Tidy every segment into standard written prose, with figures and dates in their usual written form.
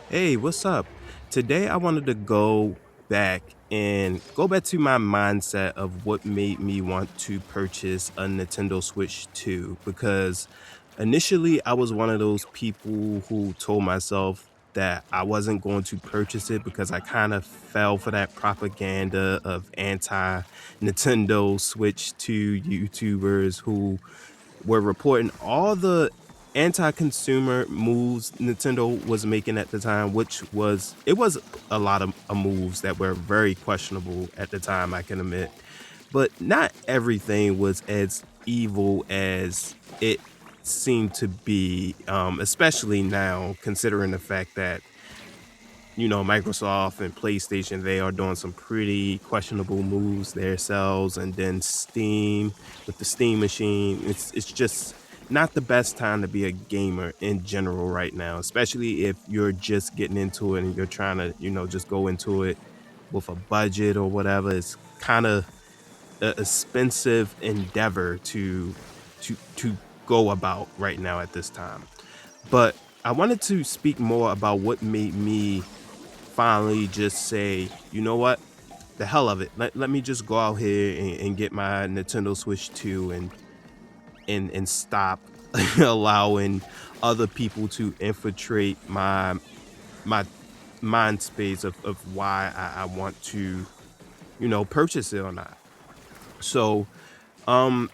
Hey, what's up? Today I wanted to go back to my mindset of what made me want to purchase a Nintendo Switch 2 because initially I was one of those people who told myself that I wasn't going to purchase it because I kind of fell for that propaganda of anti Nintendo Switch 2 YouTubers who were reporting all the anti-consumer moves Nintendo was making at the time, which was a lot of moves that were very questionable at the time, I can admit. But not everything was as evil as it seemed to be, especially now, considering the fact that Microsoft and PlayStation, they are doing some pretty questionable moves themselves. And then Steam with the Steam machine, it's just not the best time to be a gamer in general right now, especially if you're just getting into it and you're trying to, just go into it with a budget or whatever. It's kind of an expensive endeavor to go about right now at this time. But I wanted to speak more about what made me finally just say, you know what? The hell of it. Let me just go out here and get my Nintendo Switch 2 and stop allowing other people to infiltrate my mind space of why I want to, purchase it or not. So um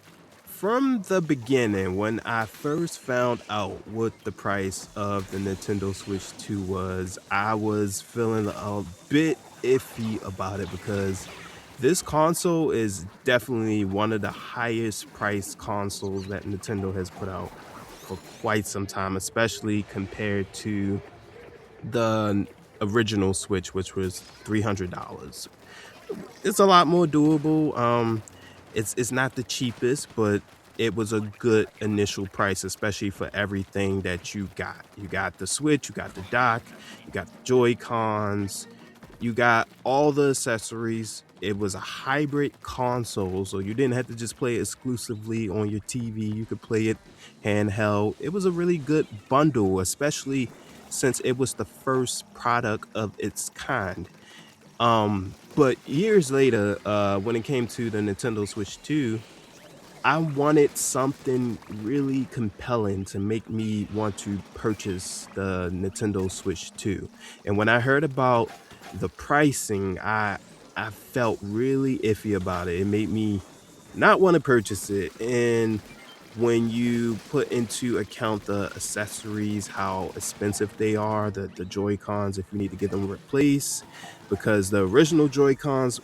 from the beginning, when I first found out what the price of the Nintendo Switch 2 was, I was feeling a bit iffy about it because this console is definitely one of the highest priced consoles that Nintendo has put out for quite some time, especially compared to the original Switch, which was $300. It's a lot more doable. It's not the cheapest, but it was a good initial price, especially for everything that you got. You got the Switch, you got the dock, you got the Joy Cons, you got all the accessories. It was a hybrid console, so you didn't have to just play it exclusively on your TV. You could play it handheld. It was a really good bundle, especially since it was the first product of its kind. But years later, when it came to the Nintendo Switch 2, I wanted something really compelling to make me want to purchase the Nintendo Switch 2. And when I heard about the pricing, I felt really iffy about it. It made me not want to purchase it. And when you put into account the accessories, how expensive they are, the Joy Cons, if you need to get them replaced, because the original Joy Cons,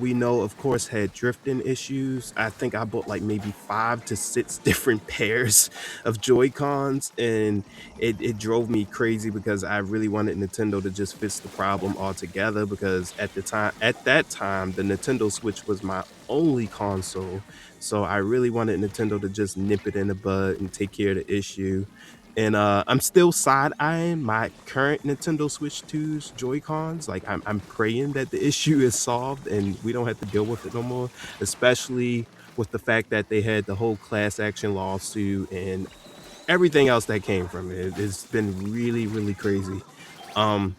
we know, of course, had drifting issues. I think I bought like maybe 5 to 6 different pairs of Joy Cons, and it drove me crazy because I really wanted Nintendo to just fix the problem altogether. Because at that time, the Nintendo Switch was my only console, so I really wanted Nintendo to just nip it in the bud and take care of the issue. And I'm still side eyeing my current Nintendo Switch 2's Joy-Cons. Like I'm praying that the issue is solved and we don't have to deal with it no more, especially with the fact that they had the whole class action lawsuit and everything else that came from it. It's been really, really crazy. Um,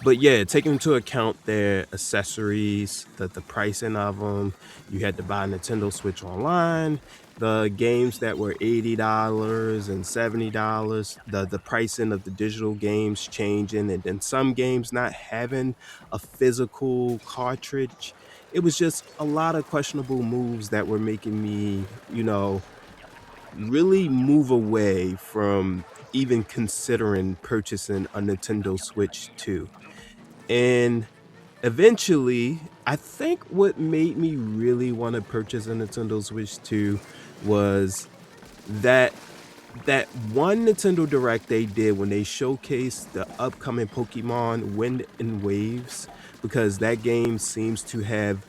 but yeah, taking into account their accessories, the pricing of them, you had to buy a Nintendo Switch online. The games that were $80 and $70, the pricing of the digital games changing, and then some games not having a physical cartridge. It was just a lot of questionable moves that were making me, really move away from even considering purchasing a Nintendo Switch 2. And eventually, I think what made me really want to purchase a Nintendo Switch 2 was that that one Nintendo Direct they did when they showcased the upcoming Pokemon Wind and Waves, because that game seems to have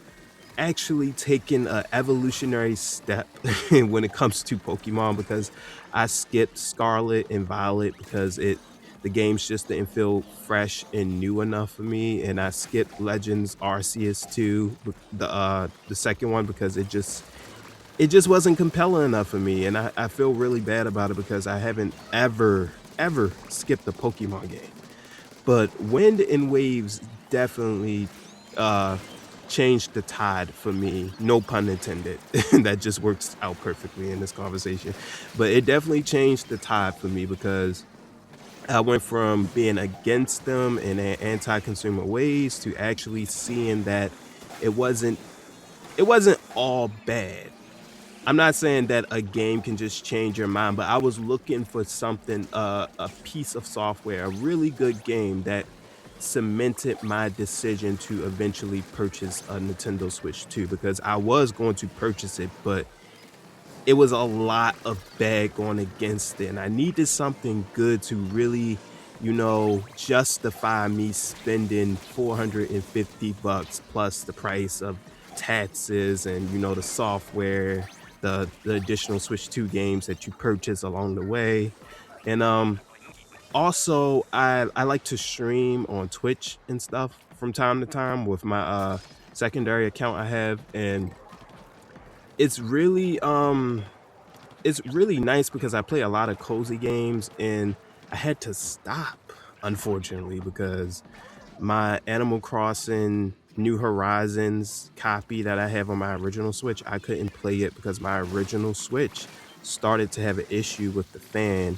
actually taken a evolutionary step when it comes to Pokemon, because I skipped Scarlet and Violet because it the games just didn't feel fresh and new enough for me, and I skipped Legends Arceus 2, the second one, because it just wasn't compelling enough for me, and I feel really bad about it because I haven't ever skipped a Pokemon game. But wind and waves definitely uh changed the tide for me. No pun intended. That just works out perfectly in this conversation. But it definitely changed the tide for me because I went from being against them in an anti-consumer ways to actually seeing that it wasn't it wasn't all bad. I'm not saying that a game can just change your mind, but I was looking for something, a piece of software, a really good game that cemented my decision to eventually purchase a Nintendo Switch 2 because I was going to purchase it, but it was a lot of bad going against it, and I needed something good to really, justify me spending $450 plus the price of taxes and, the software, the additional Switch 2 games that you purchase along the way. And, also, I like to stream on Twitch and stuff from time to time with my, secondary account I have, and it's really, um it's really nice because I play a lot of cozy games and I had to stop, unfortunately, because my Animal Crossing New Horizons copy that I have on my original Switch, I couldn't play it because my original Switch started to have an issue with the fan.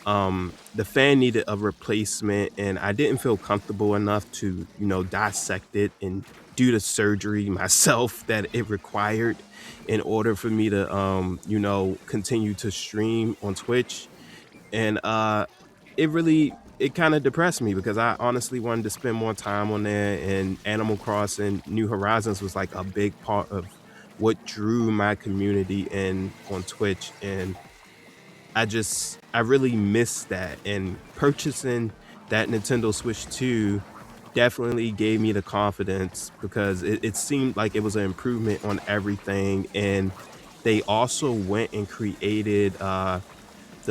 The fan needed a replacement and I didn't feel comfortable enough to, dissect it and do the surgery myself that it required in order for me to continue to stream on Twitch. And it kind of depressed me because I honestly wanted to spend more time on there, and Animal Crossing New Horizons was like a big part of what drew my community in on Twitch. And I really miss that, and purchasing that Nintendo Switch 2 definitely gave me the confidence because it seemed like it was an improvement on everything. And they also went and created the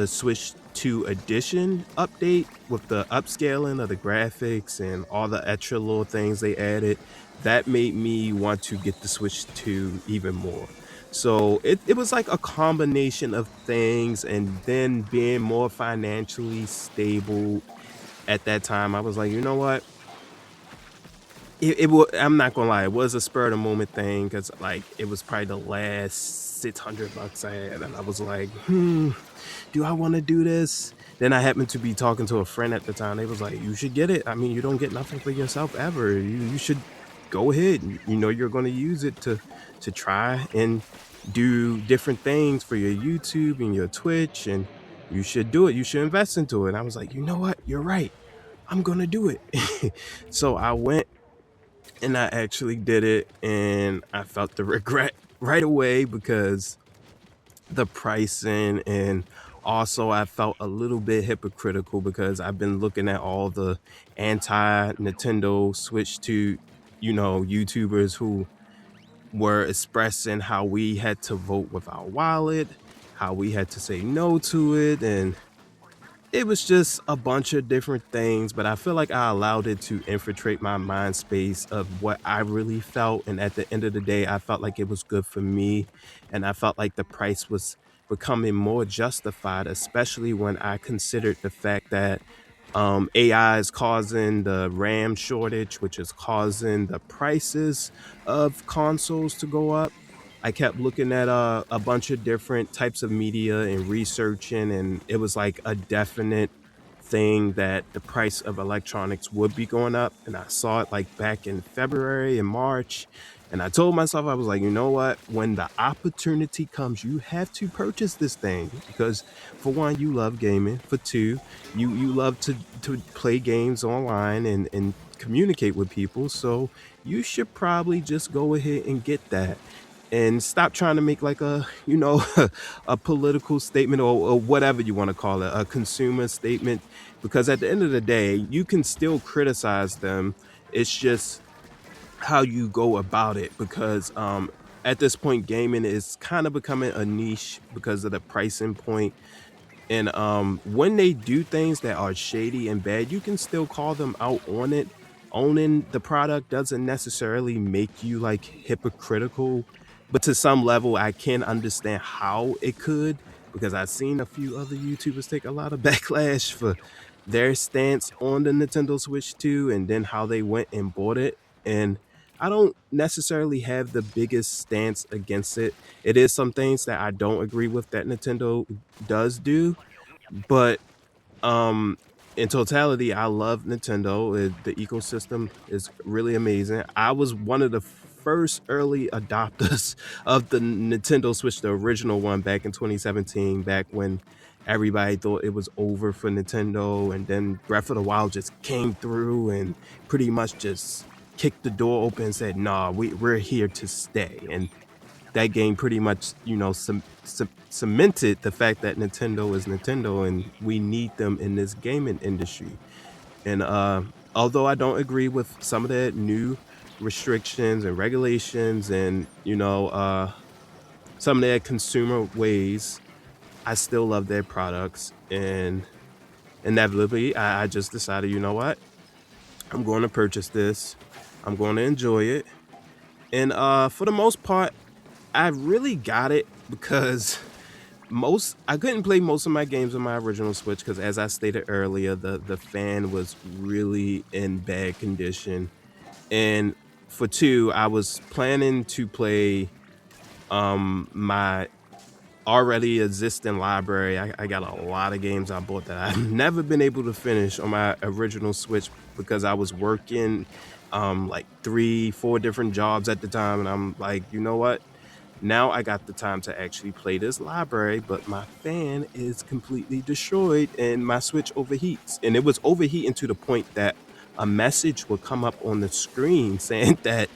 Switch 2 Edition update with the upscaling of the graphics and all the extra little things they added. That made me want to get the Switch 2 even more. So it was like a combination of things, and then being more financially stable at that time, I was like, you know what? I'm not gonna lie, it was a spur of the moment thing because like it was probably the last $600 I had, and I was like, do I want to do this? Then I happened to be talking to a friend at the time. They was like, you should get it. I mean, you don't get nothing for yourself ever. You should go ahead. You know you're gonna use it to try and do different things for your YouTube and your Twitch, and you should do it. You should invest into it. And I was like, you know what? You're right. I'm gonna do it. So I went and I actually did it, and I felt the regret right away because the pricing, and also I felt a little bit hypocritical because I've been looking at all the anti Nintendo Switch to, YouTubers who were expressing how we had to vote with our wallet, how we had to say no to it, and it was just a bunch of different things, but I feel like I allowed it to infiltrate my mind space of what I really felt. And at the end of the day, I felt like it was good for me. And I felt like the price was becoming more justified, especially when I considered the fact that AI is causing the RAM shortage, which is causing the prices of consoles to go up. I kept looking at a bunch of different types of media and researching, and it was like a definite thing that the price of electronics would be going up. And I saw it like back in February and March. And I told myself, I was like, you know what? When the opportunity comes, you have to purchase this thing because, for one, you love gaming. For two, you love to play games online and communicate with people. So you should probably just go ahead and get that and stop trying to make like a a political statement, or whatever you want to call it, a consumer statement, because at the end of the day you can still criticize them. It's just how you go about it, because at this point gaming is kind of becoming a niche because of the pricing point. And when they do things that are shady and bad, you can still call them out on it. Owning the product doesn't necessarily make you like hypocritical, but to some level, I can understand how it could, because I've seen a few other YouTubers take a lot of backlash for their stance on the Nintendo Switch 2 and then how they went and bought it. And I don't necessarily have the biggest stance against it. It is some things that I don't agree with that Nintendo does do, but um, in totality, I love Nintendo. The ecosystem is really amazing. I was one of the first early adopters of the Nintendo Switch, the original one back in 2017, back when everybody thought it was over for Nintendo. And then Breath of the Wild just came through and pretty much just kicked the door open and said, nah, we're here to stay. And that game pretty much, cemented the fact that Nintendo is Nintendo and we need them in this gaming industry. And although I don't agree with some of the new restrictions and regulations and some of their consumer ways, I still love their products. And inevitably, I just decided, you know what, I'm going to purchase this. I'm going to enjoy it. And for the most part, I really got it because most I couldn't play most of my games on my original Switch because, as I stated earlier, the fan was really in bad condition. And for two, I was planning to play my already existing library. I got a lot of games I bought that I've never been able to finish on my original Switch because I was working like 3 4 different jobs at the time, and I'm like, you know what, now I got the time to actually play this library, but my fan is completely destroyed and my Switch overheats. And it was overheating to the point that a message would come up on the screen saying that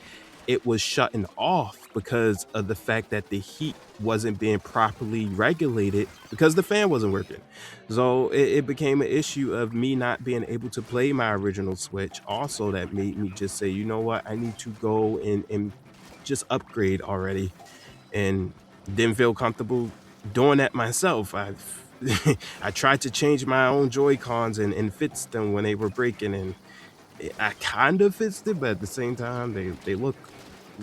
it was shutting off because of the fact that the heat wasn't being properly regulated because the fan wasn't working. So it became an issue of me not being able to play my original Switch. Also, that made me just say, you know what, I need to go and just upgrade already, and didn't feel comfortable doing that myself. I tried to change my own Joy Cons and fix them when they were breaking, and I kind of fixed it, but at the same time, they look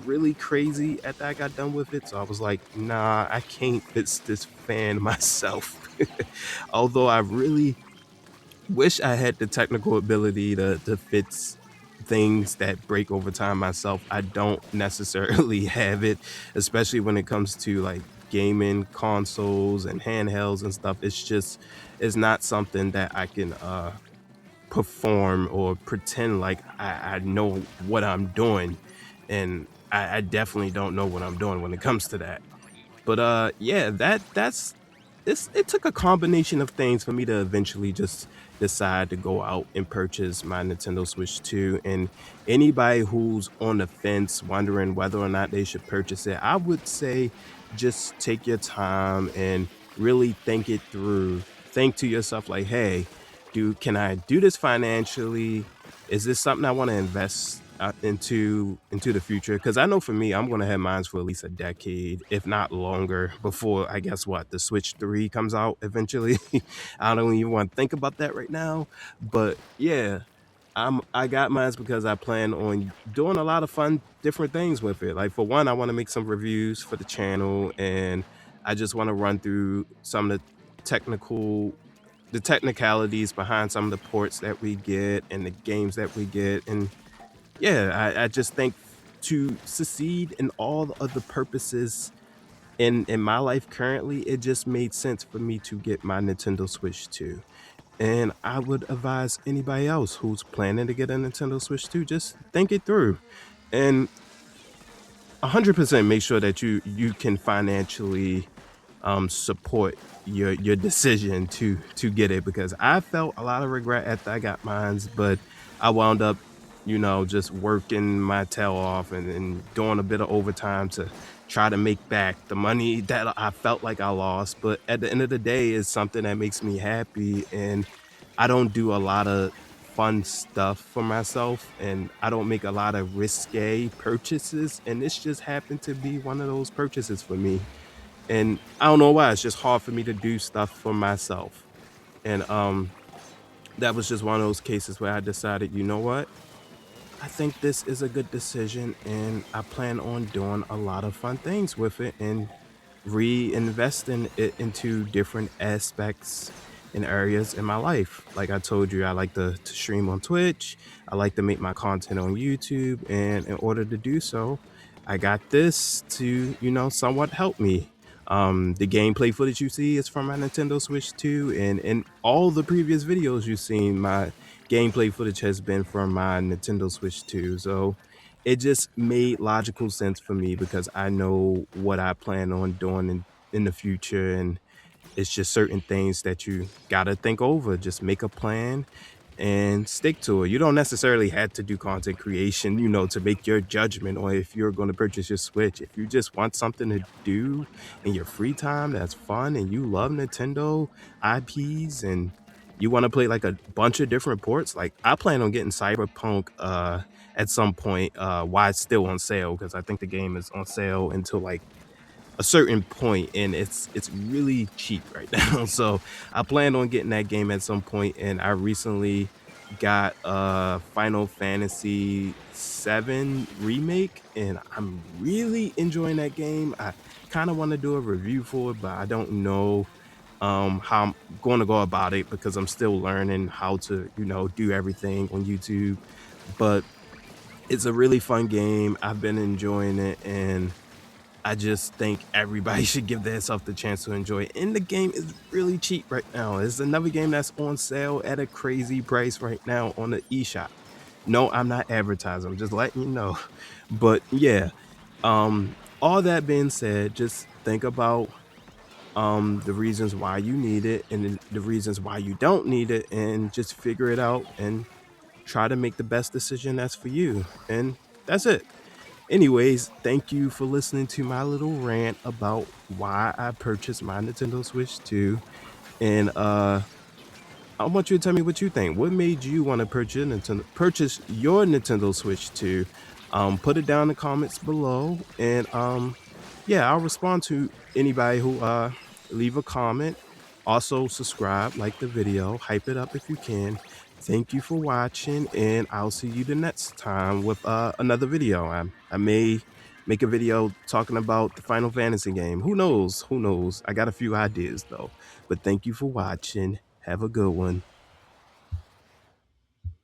really crazy after I got done with it. So I was like, nah, I can't fix this fan myself. Although I really wish I had the technical ability to fix things that break over time myself. I don't necessarily have it, especially when it comes to like gaming consoles and handhelds and stuff. It's not something that I can perform or pretend like I know what I'm doing. And I definitely don't know what I'm doing when it comes to that. But yeah, it took a combination of things for me to eventually just decide to go out and purchase my Nintendo Switch 2. And anybody who's on the fence wondering whether or not they should purchase it, I would say just take your time and really think it through. Think to yourself like, hey, can I do this financially? Is this something I want to invest into the future? Because I know for me, I'm going to have mines for at least a decade, if not longer, before I guess what the Switch 3 comes out eventually. I don't even want to think about that right now, but yeah, I got mines because I plan on doing a lot of fun different things with it. Like for one, I want to make some reviews for the channel, and I just want to run through some of technical the technicalities behind some of the ports that we get and the games that we get. And yeah, I just think to succeed in all the other purposes in my life currently, it just made sense for me to get my Nintendo Switch 2. And I would advise anybody else who's planning to get a Nintendo Switch 2, just think it through. And 100% make sure that you can financially support your decision to get it, because I felt a lot of regret after I got mines, but I wound up, just working my tail off and doing a bit of overtime to try to make back the money that I felt like I lost. But at the end of the day, it's something that makes me happy, and I don't do a lot of fun stuff for myself, and I don't make a lot of risque purchases, and this just happened to be one of those purchases for me. And I don't know why, it's just hard for me to do stuff for myself. And that was just one of those cases where I decided, you know what, I think this is a good decision, and I plan on doing a lot of fun things with it and reinvesting it into different aspects in areas in my life. Like I told you, I like to stream on Twitch. I like to make my content on YouTube. And in order to do so, I got this to, somewhat help me. The gameplay footage you see is from my Nintendo Switch 2, and in all the previous videos you've seen, my gameplay footage has been from my Nintendo Switch 2. So it just made logical sense for me because I know what I plan on doing in the future, and it's just certain things that you gotta think over. Just make a plan and stick to it. You don't necessarily have to do content creation, to make your judgment on if you're going to purchase your Switch. If you just want something to do in your free time that's fun and you love Nintendo IPs and you want to play like a bunch of different ports, like I plan on getting Cyberpunk at some point while it's still on sale, because I think the game is on sale until like a certain point, and it's really cheap right now. So I plan on getting that game at some point, and I recently got Final Fantasy 7 remake, and I'm really enjoying that game. I kind of want to do a review for it, but I don't know how I'm going to go about it because I'm still learning how to, do everything on YouTube. But it's a really fun game. I've been enjoying it, and I just think everybody should give themselves the chance to enjoy it. And the game is really cheap right now. It's another game that's on sale at a crazy price right now on the eShop. No, I'm not advertising. I'm just letting you know. But yeah, all that being said, just think about the reasons why you need it and the reasons why you don't need it, and just figure it out and try to make the best decision that's for you. And that's it. Anyways, thank you for listening to my little rant about why I purchased my Nintendo Switch 2. And I want you to tell me what you think. What made you want to purchase your Nintendo Switch 2? Put it down in the comments below, and yeah, I'll respond to anybody who leave a comment. Also, subscribe, like the video, hype it up if you can. Thank you for watching, and I'll see you the next time with another video. I may make a video talking about the Final Fantasy game. Who knows? Who knows? I got a few ideas though. But thank you for watching. Have a good one.